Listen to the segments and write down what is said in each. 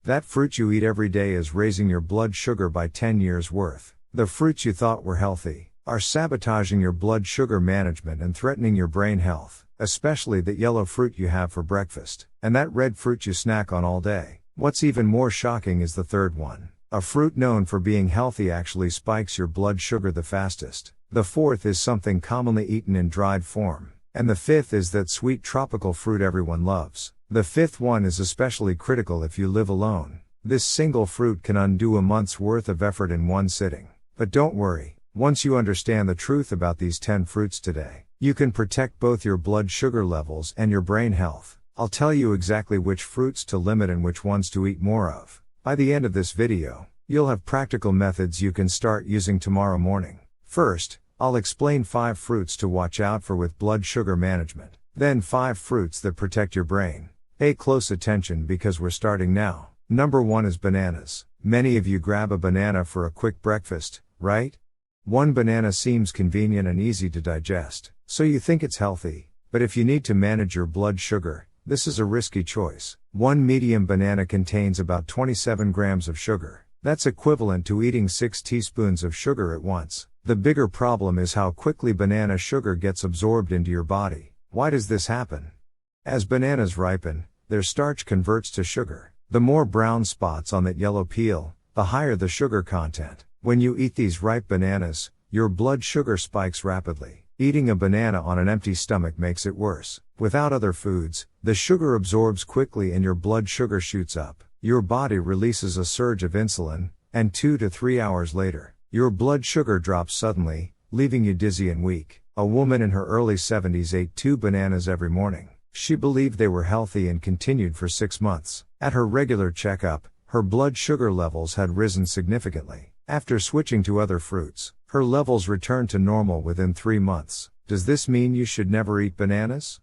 That fruit you eat every day is raising your blood sugar by 10 years worth. The fruits you thought were healthy are sabotaging your blood sugar management and threatening your brain health, especially that yellow fruit you have for breakfast, and that red fruit you snack on all day. What's even more shocking is the third one. A fruit known for being healthy actually spikes your blood sugar the fastest. The fourth is something commonly eaten in dried form. And the fifth is that sweet tropical fruit everyone loves. The fifth one is especially critical if you live alone. This single fruit can undo a month's worth of effort in one sitting. But don't worry, once you understand the truth about these 10 fruits today, you can protect both your blood sugar levels and your brain health. I'll tell you exactly which fruits to limit and which ones to eat more of. By the end of this video, you'll have practical methods you can start using tomorrow morning. First, I'll explain 5 fruits to watch out for with blood sugar management. Then 5 fruits that protect your brain. Pay close attention because we're starting now. Number 1 is bananas. Many of you grab a banana for a quick breakfast, right? One banana seems convenient and easy to digest, so you think it's healthy. But if you need to manage your blood sugar, this is a risky choice. One medium banana contains about 27 grams of sugar. That's equivalent to eating 6 teaspoons of sugar at once. The bigger problem is how quickly banana sugar gets absorbed into your body. Why does this happen? As bananas ripen, their starch converts to sugar. The more brown spots on that yellow peel, the higher the sugar content. When you eat these ripe bananas, your blood sugar spikes rapidly. Eating a banana on an empty stomach makes it worse. Without other foods, the sugar absorbs quickly and your blood sugar shoots up. Your body releases a surge of insulin, and 2 to 3 hours later, your blood sugar drops suddenly, leaving you dizzy and weak. A woman in her early 70s ate 2 bananas every morning. She believed they were healthy and continued for 6 months. At her regular checkup, her blood sugar levels had risen significantly. After switching to other fruits, her levels returned to normal within 3 months. Does this mean you should never eat bananas?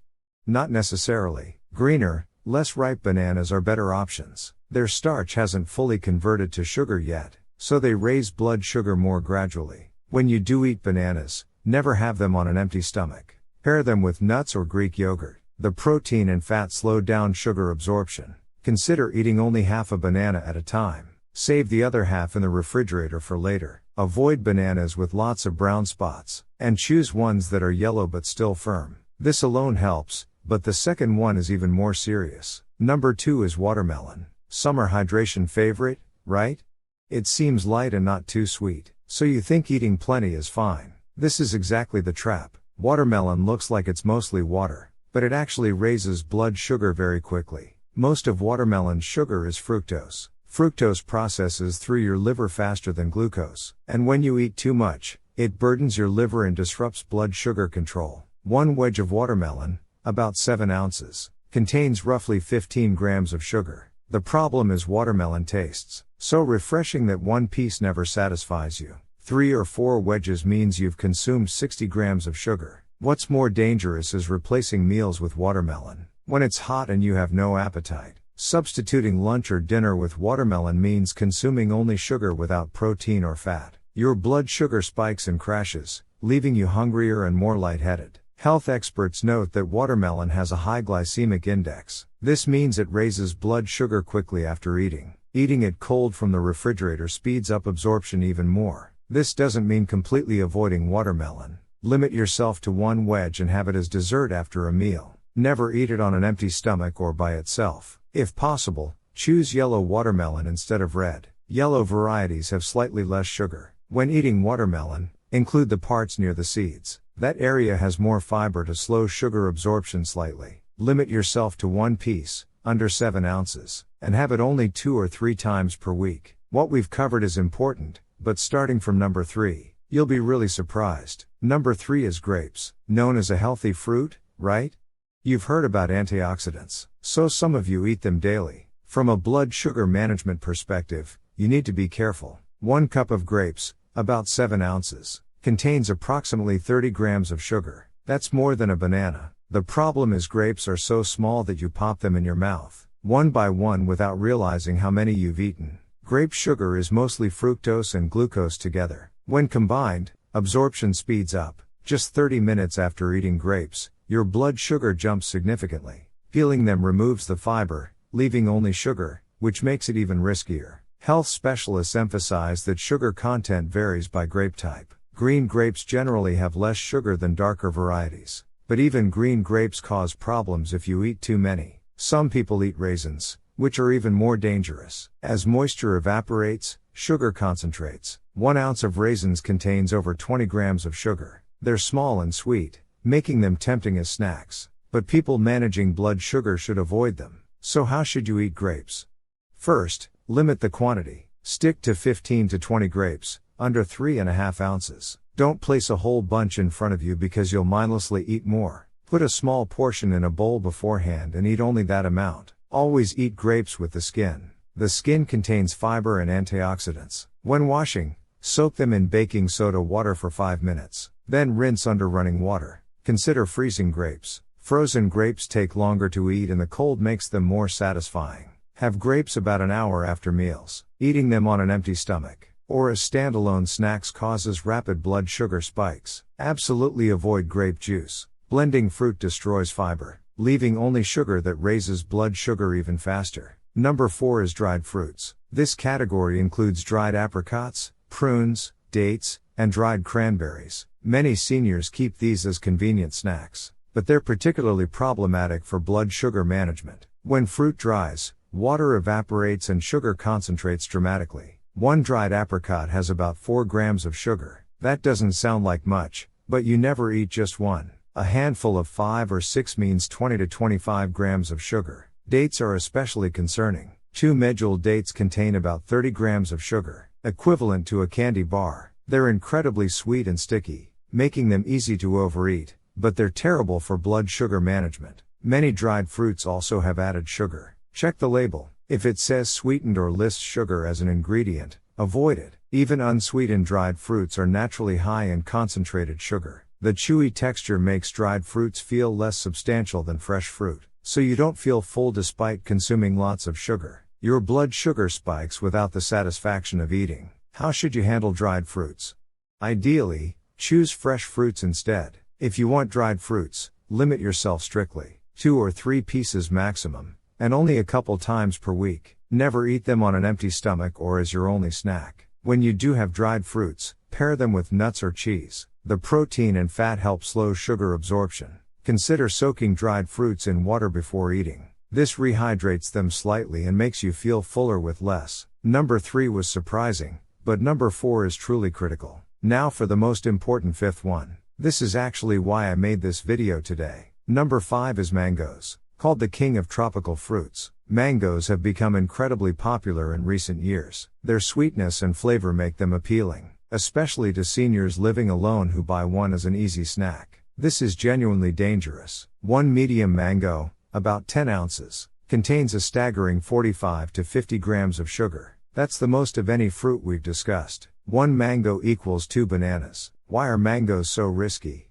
Not necessarily. Greener, less ripe bananas are better options. Their starch hasn't fully converted to sugar yet, so they raise blood sugar more gradually. When you do eat bananas, never have them on an empty stomach. Pair them with nuts or Greek yogurt. The protein and fat slow down sugar absorption. Consider eating only half a banana at a time. Save the other half in the refrigerator for later. Avoid bananas with lots of brown spots, and choose ones that are yellow but still firm. This alone helps, but the second one is even more serious. Number 2 is watermelon. Summer hydration favorite, right? It seems light and not too sweet, so you think eating plenty is fine. This is exactly the trap. Watermelon looks like it's mostly water, but it actually raises blood sugar very quickly. Most of watermelon's sugar is fructose. Fructose processes through your liver faster than glucose, and when you eat too much, it burdens your liver and disrupts blood sugar control. One wedge of watermelon, about 7 ounces, contains roughly 15 grams of sugar. The problem is watermelon tastes so refreshing that one piece never satisfies you. 3 or 4 wedges means you've consumed 60 grams of sugar. What's more dangerous is replacing meals with watermelon when it's hot and you have no appetite. Substituting lunch or dinner with watermelon means consuming only sugar without protein or fat. Your blood sugar spikes and crashes, leaving you hungrier and more lightheaded. Health experts note that watermelon has a high glycemic index. This means it raises blood sugar quickly after eating. Eating it cold from the refrigerator speeds up absorption even more. This doesn't mean completely avoiding watermelon. Limit yourself to 1 wedge and have it as dessert after a meal. Never eat it on an empty stomach or by itself. If possible, choose yellow watermelon instead of red. Yellow varieties have slightly less sugar. When eating watermelon, include the parts near the seeds. That area has more fiber to slow sugar absorption slightly. Limit yourself to 1 piece, under 7 ounces, and have it only 2 or 3 times per week. What we've covered is important, but starting from number 3, you'll be really surprised. Number 3 is grapes. Known as a healthy fruit, right? You've heard about antioxidants, so some of you eat them daily. From a blood sugar management perspective, you need to be careful. 1 cup of grapes, about 7 ounces, contains approximately 30 grams of sugar. That's more than a banana. The problem is grapes are so small that you pop them in your mouth, one by one without realizing how many you've eaten. Grape sugar is mostly fructose and glucose together. When combined, absorption speeds up. Just 30 minutes after eating grapes, your blood sugar jumps significantly. Peeling them removes the fiber, leaving only sugar, which makes it even riskier. Health specialists emphasize that sugar content varies by grape type. Green grapes generally have less sugar than darker varieties. But even green grapes cause problems if you eat too many. Some people eat raisins, which are even more dangerous. As moisture evaporates, sugar concentrates. 1 ounce of raisins contains over 20 grams of sugar. They're small and sweet, making them tempting as snacks. But people managing blood sugar should avoid them. So how should you eat grapes? First, limit the quantity. Stick to 15 to 20 grapes, under 3.5 ounces. Don't place a whole bunch in front of you because you'll mindlessly eat more. Put a small portion in a bowl beforehand and eat only that amount. Always eat grapes with the skin. The skin contains fiber and antioxidants. When washing, soak them in baking soda water for 5 minutes. Then rinse under running water. Consider freezing grapes. Frozen grapes take longer to eat and the cold makes them more satisfying. Have grapes about an hour after meals. Eating them on an empty stomach or as standalone snacks causes rapid blood sugar spikes. Absolutely avoid grape juice. Blending fruit destroys fiber, leaving only sugar that raises blood sugar even faster. Number 4 is dried fruits. This category includes dried apricots, prunes, dates, and dried cranberries. Many seniors keep these as convenient snacks, but they're particularly problematic for blood sugar management. When fruit dries, water evaporates and sugar concentrates dramatically. 1 dried apricot has about 4 grams of sugar. That doesn't sound like much, but you never eat just one. A handful of 5 or 6 means 20 to 25 grams of sugar. Dates are especially concerning. 2 medjool dates contain about 30 grams of sugar, equivalent to a candy bar. They're incredibly sweet and sticky, making them easy to overeat, but they're terrible for blood sugar management. Many dried fruits also have added sugar. Check the label. If it says sweetened or lists sugar as an ingredient, avoid it. Even unsweetened dried fruits are naturally high in concentrated sugar. The chewy texture makes dried fruits feel less substantial than fresh fruit, so you don't feel full despite consuming lots of sugar. Your blood sugar spikes without the satisfaction of eating. How should you handle dried fruits? Ideally, choose fresh fruits instead. If you want dried fruits, limit yourself strictly. 2 or 3 pieces maximum, and only a couple times per week. Never eat them on an empty stomach or as your only snack. When you do have dried fruits, pair them with nuts or cheese. The protein and fat help slow sugar absorption. Consider soaking dried fruits in water before eating. This rehydrates them slightly and makes you feel fuller with less. Number 3 was surprising, but number 4 is truly critical. Now for the most important 5th one. This is actually why I made this video today. Number 5 is mangoes. Called the king of tropical fruits, mangoes have become incredibly popular in recent years. Their sweetness and flavor make them appealing, especially to seniors living alone who buy one as an easy snack. This is genuinely dangerous. 1 medium mango, about 10 ounces, contains a staggering 45 to 50 grams of sugar. That's the most of any fruit we've discussed. 1 mango equals 2 bananas. Why are mangoes so risky?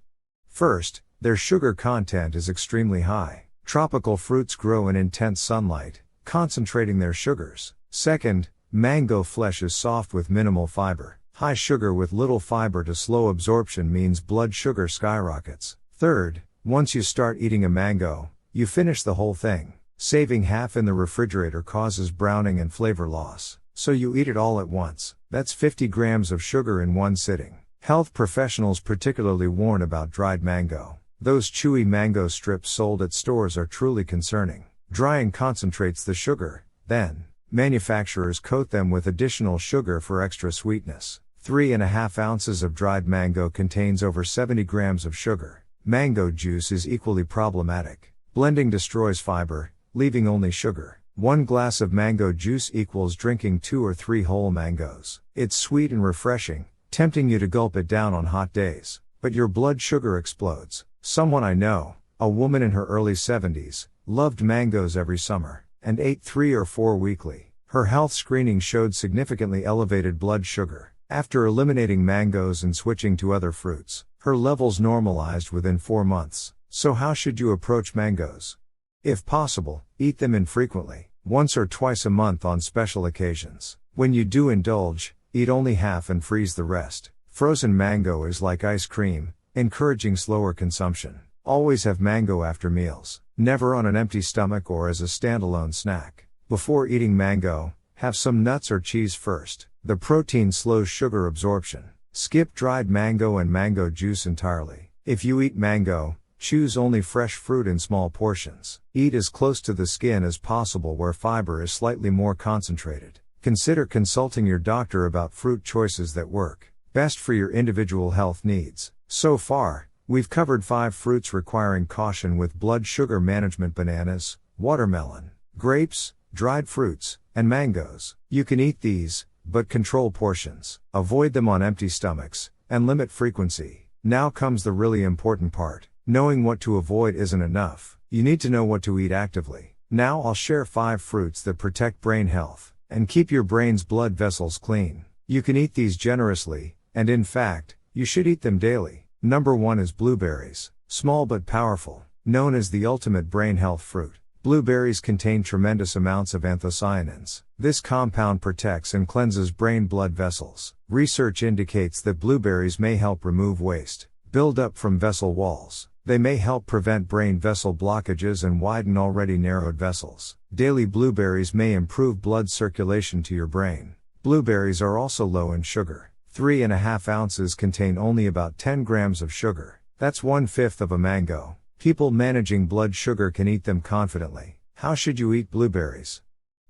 First, their sugar content is extremely high. Tropical fruits grow in intense sunlight, concentrating their sugars. Second, mango flesh is soft with minimal fiber. High sugar with little fiber to slow absorption means blood sugar skyrockets. Third, once you start eating a mango, you finish the whole thing. Saving half in the refrigerator causes browning and flavor loss. So you eat it all at once. That's 50 grams of sugar in one sitting. Health professionals particularly warn about dried mango. Those chewy mango strips sold at stores are truly concerning. Drying concentrates the sugar, then manufacturers coat them with additional sugar for extra sweetness. 3.5 ounces of dried mango contains over 70 grams of sugar. Mango juice is equally problematic. Blending destroys fiber, leaving only sugar. 1 glass of mango juice equals drinking 2 or 3 whole mangoes. It's sweet and refreshing, tempting you to gulp it down on hot days. But your blood sugar explodes. Someone I know, a woman in her early 70s, loved mangoes every summer, and ate 3 or 4 weekly. Her health screening showed significantly elevated blood sugar. After eliminating mangoes and switching to other fruits, her levels normalized within 4 months. So how should you approach mangoes? If possible, eat them infrequently, once or twice a month on special occasions. When you do indulge, eat only half and freeze the rest. Frozen mango is like ice cream, encouraging slower consumption. Always have mango after meals, never on an empty stomach or as a standalone snack. Before eating mango, have some nuts or cheese first. The protein slows sugar absorption. Skip dried mango and mango juice entirely. If you eat mango, choose only fresh fruit in small portions. Eat as close to the skin as possible where fiber is slightly more concentrated. Consider consulting your doctor about fruit choices that work best for your individual health needs. So far, we've covered 5 fruits requiring caution with blood sugar management: bananas, watermelon, grapes, dried fruits, and mangoes. You can eat these, but control portions. Avoid them on empty stomachs, and limit frequency. Now comes the really important part. Knowing what to avoid isn't enough. You need to know what to eat actively. Now I'll share 5 fruits that protect brain health and keep your brain's blood vessels clean. You can eat these generously, and in fact, you should eat them daily. Number 1 is blueberries. Small but powerful. Known as the ultimate brain health fruit, blueberries contain tremendous amounts of anthocyanins. This compound protects and cleanses brain blood vessels. Research indicates that blueberries may help remove waste build up from vessel walls. They may help prevent brain vessel blockages and widen already narrowed vessels. Daily blueberries may improve blood circulation to your brain. Blueberries are also low in sugar. 3.5 ounces contain only about 10 grams of sugar. That's 1/5 of a mango. People managing blood sugar can eat them confidently. How should you eat blueberries?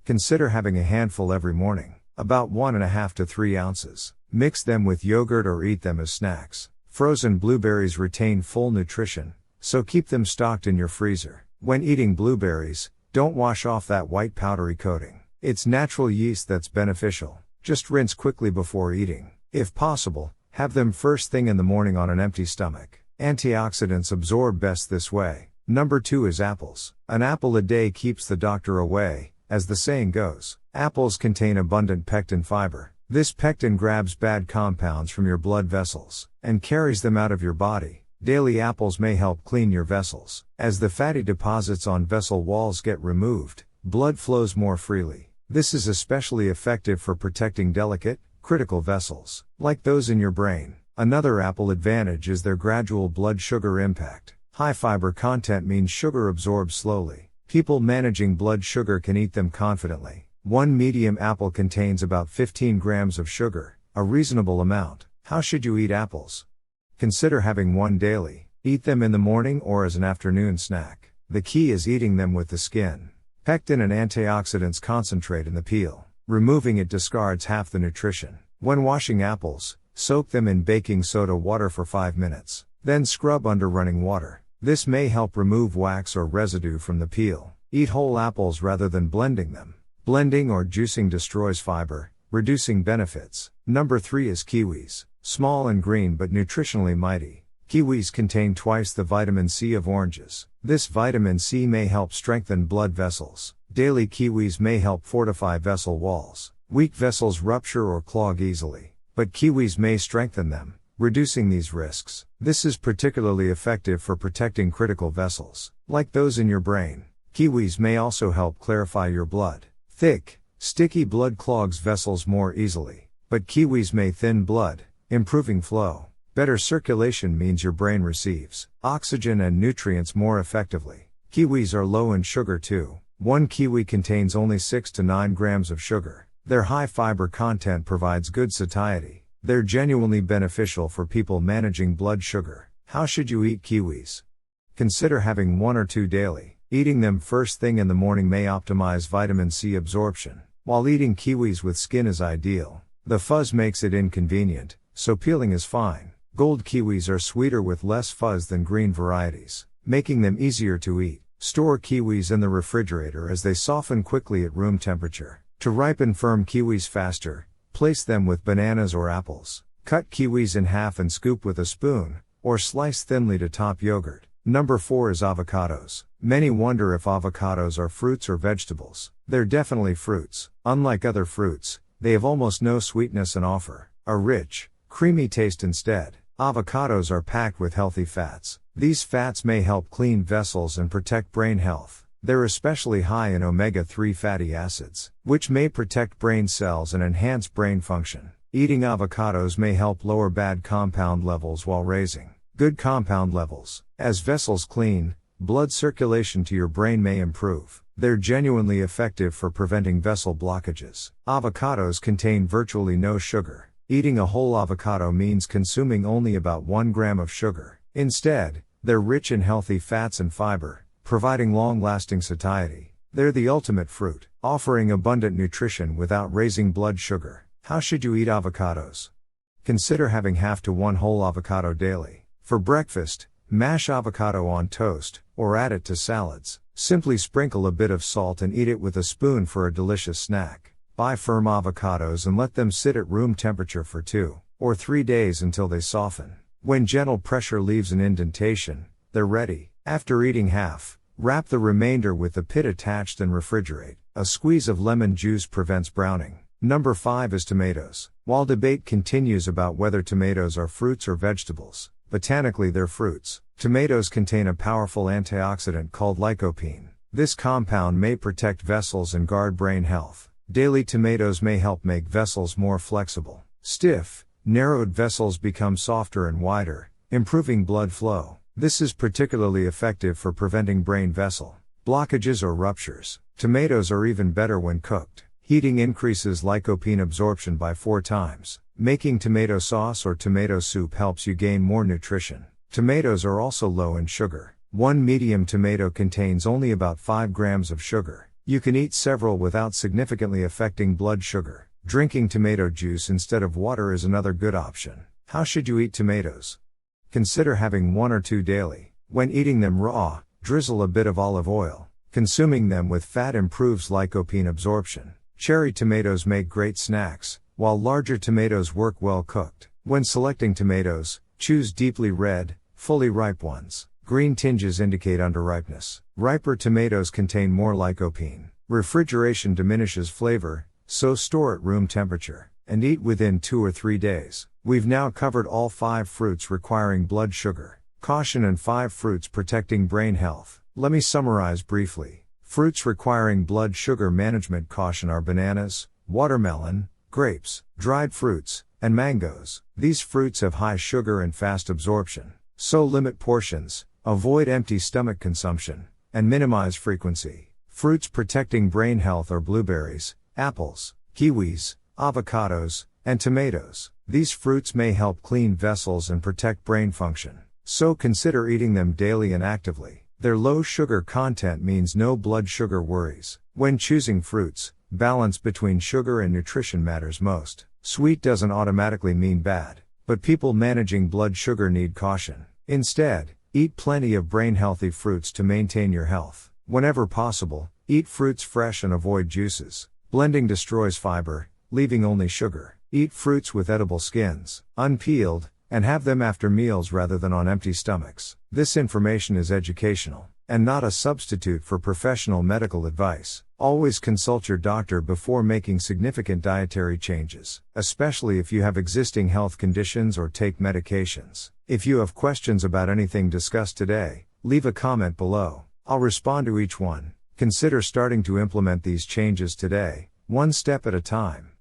Consider having a handful every morning, about 1.5 to 3 ounces. Mix them with yogurt or eat them as snacks. Frozen blueberries retain full nutrition, so keep them stocked in your freezer. When eating blueberries, don't wash off that white powdery coating. It's natural yeast that's beneficial. Just rinse quickly before eating. If possible, have them first thing in the morning on an empty stomach. Antioxidants absorb best this way. Number 2 is apples. An apple a day keeps the doctor away, as the saying goes. Apples contain abundant pectin fiber. This pectin grabs bad compounds from your blood vessels and carries them out of your body. Daily apples may help clean your vessels. As the fatty deposits on vessel walls get removed, blood flows more freely. This is especially effective for protecting delicate, critical vessels, like those in your brain. Another apple advantage is their gradual blood sugar impact. High fiber content means sugar absorbs slowly. People managing blood sugar can eat them confidently. One medium apple contains about 15 grams of sugar, a reasonable amount. How should you eat apples? Consider having one daily. Eat them in the morning or as an afternoon snack. The key is eating them with the skin. Pectin and antioxidants concentrate in the peel. Removing it discards half the nutrition. When washing apples, soak them in baking soda water for 5 minutes. Then scrub under running water. This may help remove wax or residue from the peel. Eat whole apples rather than blending them. Blending or juicing destroys fiber, reducing benefits. Number 3 is kiwis. Small and green but nutritionally mighty. Kiwis contain twice the vitamin C of oranges. This vitamin C may help strengthen blood vessels. Daily kiwis may help fortify vessel walls. Weak vessels rupture or clog easily, but kiwis may strengthen them, reducing these risks. This is particularly effective for protecting critical vessels, like those in your brain. Kiwis may also help clarify your blood. Thick, sticky blood clogs vessels more easily, but kiwis may thin blood, improving flow. Better circulation means your brain receives oxygen and nutrients more effectively. Kiwis are low in sugar too. One kiwi contains only 6 to 9 grams of sugar. Their high fiber content provides good satiety. They're genuinely beneficial for people managing blood sugar. How should you eat kiwis? Consider having 1 or 2 daily. Eating them first thing in the morning may optimize vitamin C absorption, while eating kiwis with skin is ideal. The fuzz makes it inconvenient, so peeling is fine. Gold kiwis are sweeter with less fuzz than green varieties, making them easier to eat. Store kiwis in the refrigerator as they soften quickly at room temperature. To ripen firm kiwis faster, place them with bananas or apples. Cut kiwis in half and scoop with a spoon, or slice thinly to top yogurt. Number 4 is avocados. Many wonder if avocados are fruits or vegetables. They're definitely fruits. Unlike other fruits, they have almost no sweetness and offer a rich, creamy taste instead. Avocados are packed with healthy fats. These fats may help clean vessels and protect brain health. They're especially high in omega-3 fatty acids, which may protect brain cells and enhance brain function. Eating avocados may help lower bad compound levels while raising good compound levels. As vessels clean, blood circulation to your brain may improve. They're genuinely effective for preventing vessel blockages. Avocados contain virtually no sugar. Eating a whole avocado means consuming only about 1 gram of sugar. Instead, they're rich in healthy fats and fiber, providing long-lasting satiety. They're the ultimate fruit, offering abundant nutrition without raising blood sugar. How should you eat avocados? Consider having half to 1 whole avocado daily. For breakfast, mash avocado on toast, or add it to salads. Simply sprinkle a bit of salt and eat it with a spoon for a delicious snack. Buy firm avocados and let them sit at room temperature for 2 or 3 days until they soften. When gentle pressure leaves an indentation, they're ready. After eating half, wrap the remainder with the pit attached and refrigerate. A squeeze of lemon juice prevents browning. Number 5 is tomatoes. While debate continues about whether tomatoes are fruits or vegetables, botanically they're fruits. Tomatoes contain a powerful antioxidant called lycopene. This compound may protect vessels and guard brain health. Daily tomatoes may help make vessels more flexible. Stiff, narrowed vessels become softer and wider, improving blood flow. This is particularly effective for preventing brain vessel blockages or ruptures. Tomatoes are even better when cooked. Heating increases lycopene absorption by 4 times. Making tomato sauce or tomato soup helps you gain more nutrition. Tomatoes are also low in sugar. 1 medium tomato contains only about 5 grams of sugar. You can eat several without significantly affecting blood sugar. Drinking tomato juice instead of water is another good option. How should you eat tomatoes? Consider having 1 or 2 daily. When eating them raw, drizzle a bit of olive oil. Consuming them with fat improves lycopene absorption. Cherry tomatoes make great snacks, while larger tomatoes work well cooked. When selecting tomatoes, choose deeply red, fully ripe ones. Green tinges indicate underripeness. Riper tomatoes contain more lycopene. Refrigeration diminishes flavor, so store at room temperature, and eat within 2 or 3 days. We've now covered all 5 fruits requiring blood sugar. Caution and 5 fruits protecting brain health. Let me summarize briefly. Fruits requiring blood sugar management caution are bananas, watermelon, grapes, dried fruits, and mangoes. These fruits have high sugar and fast absorption, so limit portions, avoid empty stomach consumption, and minimize frequency. Fruits protecting brain health are blueberries, apples, kiwis, avocados, and tomatoes. These fruits may help clean vessels and protect brain function, so consider eating them daily and actively. Their low sugar content means no blood sugar worries. When choosing fruits, balance between sugar and nutrition matters most. Sweet doesn't automatically mean bad, but people managing blood sugar need caution. Instead, eat plenty of brain-healthy fruits to maintain your health. Whenever possible, eat fruits fresh and avoid juices. Blending destroys fiber, leaving only sugar. Eat fruits with edible skins, unpeeled, and have them after meals rather than on empty stomachs. This information is educational, and not a substitute for professional medical advice. Always consult your doctor before making significant dietary changes, especially if you have existing health conditions or take medications. If you have questions about anything discussed today, leave a comment below. I'll respond to each one. Consider starting to implement these changes today, one step at a time.